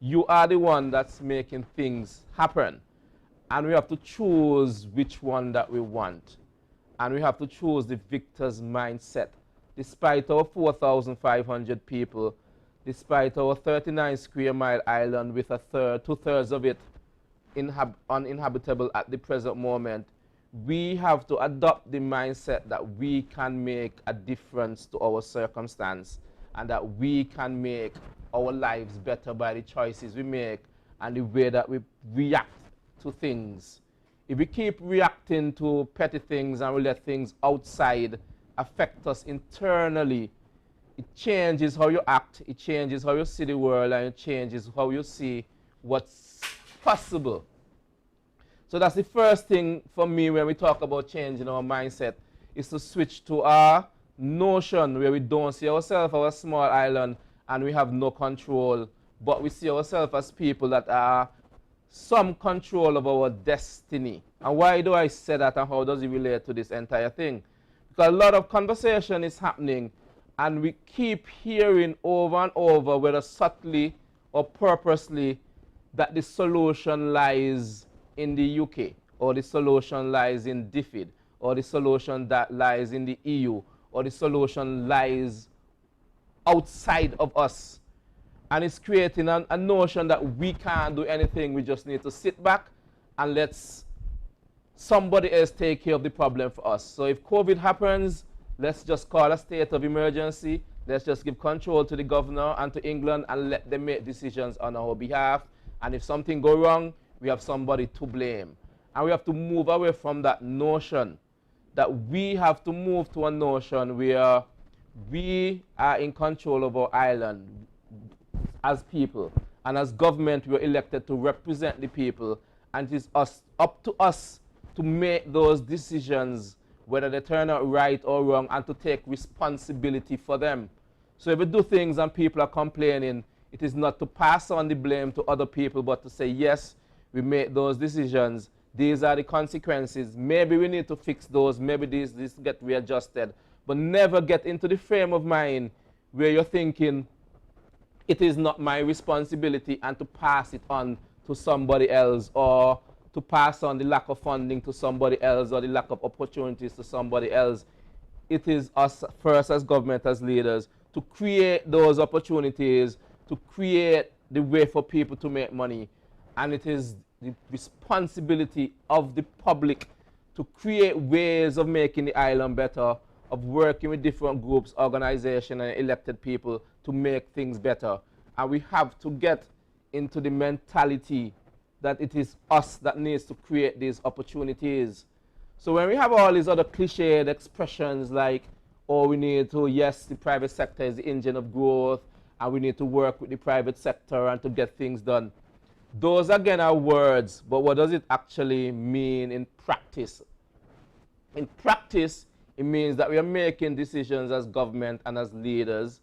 you are the one that's making things happen. And we have to choose which one that we want. And we have to choose the victor's mindset. Despite our 4,500 people, despite our 39 square mile island with two-thirds of it uninhabitable at the present moment, we have to adopt the mindset that we can make a difference to our circumstance and that we can make our lives better by the choices we make and the way that we react to things. If we keep reacting to petty things and we let things outside affect us internally, it changes how you act, it changes how you see the world, and it changes how you see what's possible. So that's the first thing for me when we talk about changing our mindset, is to switch to our notion where we don't see ourselves as a small island and we have no control, but we see ourselves as people that are some control of our destiny. And why do I say that, and how does it relate to this entire thing? Because a lot of conversation is happening and we keep hearing over and over, whether subtly or purposely, that the solution lies in the UK, or the solution lies in DFID, or the solution that lies in the EU, or the solution lies outside of us. And it's creating a notion that we can't do anything, we just need to sit back and let somebody else take care of the problem for us. So if COVID happens, let's just call a state of emergency, let's just give control to the governor and to England and let them make decisions on our behalf. And if something goes wrong, we have somebody to blame. And we have to move away from that notion, that we have to move to a notion where we are in control of our island as people. And as government, we are elected to represent the people. And it is up to us to make those decisions, whether they turn out right or wrong, and to take responsibility for them. So if we do things and people are complaining, it is not to pass on the blame to other people, but to say, yes, we make those decisions. These are the consequences. Maybe we need to fix those. Maybe this get readjusted. But never get into the frame of mind where you're thinking, it is not my responsibility, and to pass it on to somebody else, or to pass on the lack of funding to somebody else, or the lack of opportunities to somebody else. It is us first as government, as leaders, to create those opportunities, to create the way for people to make money. And it is the responsibility of the public to create ways of making the island better, of working with different groups, organizations, and elected people to make things better. And we have to get into the mentality that it is us that needs to create these opportunities. So when we have all these other cliched expressions like, oh, we need to, yes, the private sector is the engine of growth, and we need to work with the private sector and to get things done. Those, again, are words, but what does it actually mean in practice? In practice, it means that we are making decisions as government and as leaders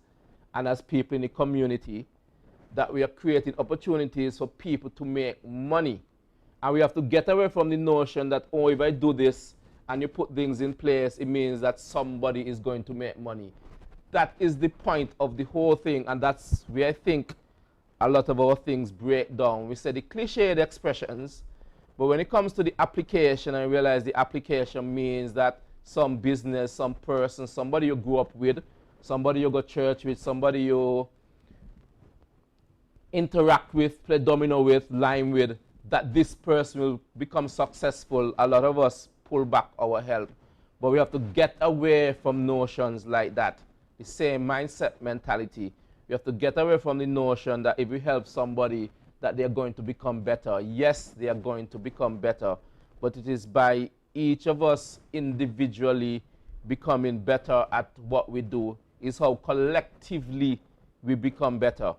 and as people in the community, that we are creating opportunities for people to make money. And we have to get away from the notion that, oh, if I do this and you put things in place, it means that somebody is going to make money. That is the point of the whole thing, and that's where I think a lot of our things break down. We say the cliched expressions, but when it comes to the application, I realize the application means that some business, some person, somebody you grew up with, somebody you go to church with, somebody you interact with, play domino with, lime with, that this person will become successful. A lot of us pull back our help. But we have to get away from notions like that. The same mindset mentality. We have to get away from the notion that if we help somebody, that they're going to become better. Yes, they are going to become better, but it is by each of us individually becoming better at what we do, is how collectively we become better.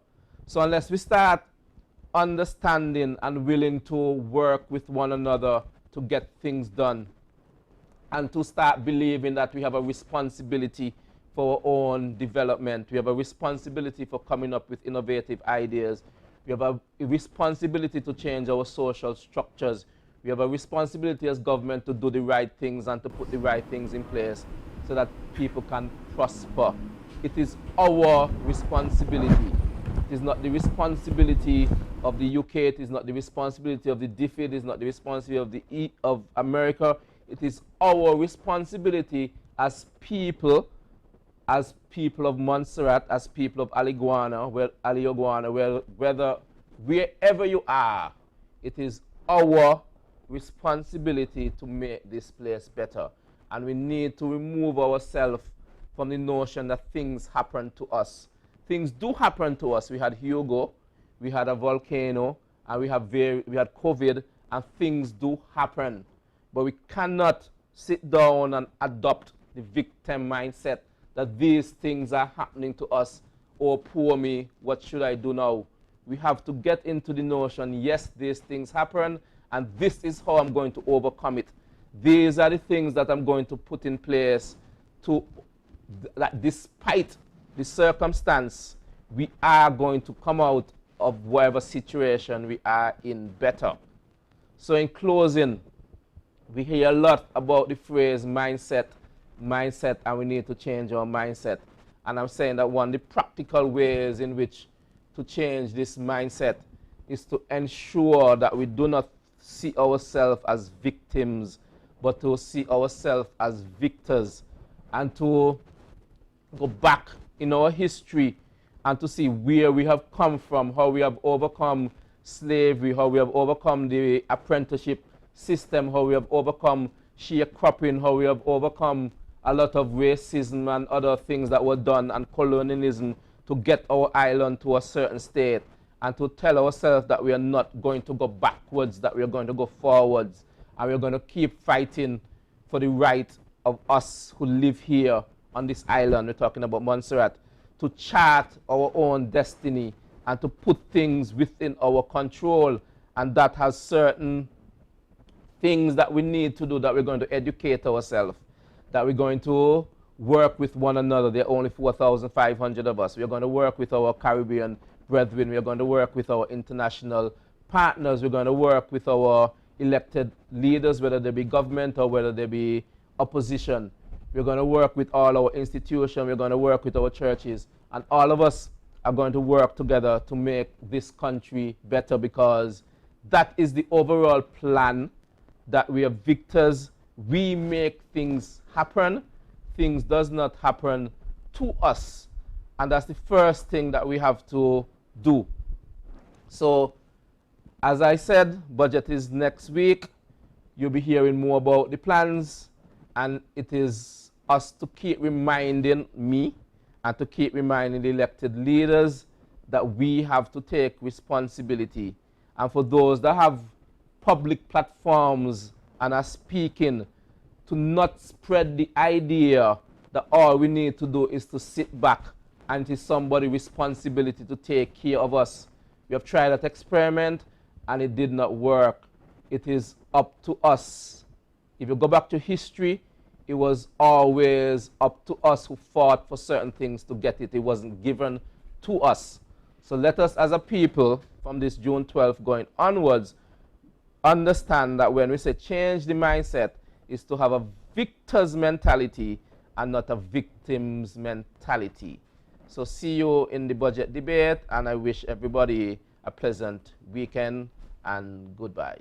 So unless we start understanding and willing to work with one another to get things done, and to start believing that we have a responsibility for our own development, we have a responsibility for coming up with innovative ideas, we have a responsibility to change our social structures, we have a responsibility as government to do the right things and to put the right things in place so that people can prosper. It is our responsibility. It is not the responsibility of the UK. It is not the responsibility of the DFID. It is not the responsibility of America. It is our responsibility as people of Montserrat, as people of Aliguana, wherever you are, it is our responsibility to make this place better. And we need to remove ourselves from the notion that things happen to us. Things do happen to us. We had Hugo, we had a volcano, and we had COVID, and things do happen. But we cannot sit down and adopt the victim mindset that these things are happening to us. Oh, poor me, what should I do now? We have to get into the notion, yes, these things happen, and this is how I'm going to overcome it. These are the things that I'm going to put in place to, that despite the circumstance, we are going to come out of whatever situation we are in better. So in closing, we hear a lot about the phrase mindset, and we need to change our mindset. And I'm saying that one of the practical ways in which to change this mindset is to ensure that we do not see ourselves as victims, but to see ourselves as victors, and to go back in our history and to see where we have come from, how we have overcome slavery, how we have overcome the apprenticeship system, how we have overcome sharecropping, how we have overcome a lot of racism and other things that were done, and colonialism, to get our island to a certain state, and to tell ourselves that we are not going to go backwards, that we are going to go forwards, and we're going to keep fighting for the right of us who live here on this island. We're talking about Montserrat, to chart our own destiny and to put things within our control. And that has certain things that we need to do, that we're going to educate ourselves, that we're going to work with one another. There are only 4,500 of us. We're going to work with our Caribbean brethren. We're going to work with our international partners. We're going to work with our elected leaders, whether they be government or whether they be opposition. We're going to work with all our institutions. We're going to work with our churches. And all of us are going to work together to make this country better, because that is the overall plan, that we are victors. We make things happen. Things does not happen to us. And that's the first thing that we have to do. So, as I said, budget is next week. You'll be hearing more about the plans. And it is us to keep reminding me and to keep reminding the elected leaders that we have to take responsibility. And for those that have public platforms and are speaking, to not spread the idea that all we need to do is to sit back and it is somebody's responsibility to take care of us. We have tried that experiment and it did not work. It is up to us. If you go back to history, it was always up to us who fought for certain things to get it. It wasn't given to us. So let us as a people, from this June 12th going onwards, understand that when we say change the mindset, is to have a victor's mentality and not a victim's mentality. So see you in the budget debate, and I wish everybody a pleasant weekend, and goodbye.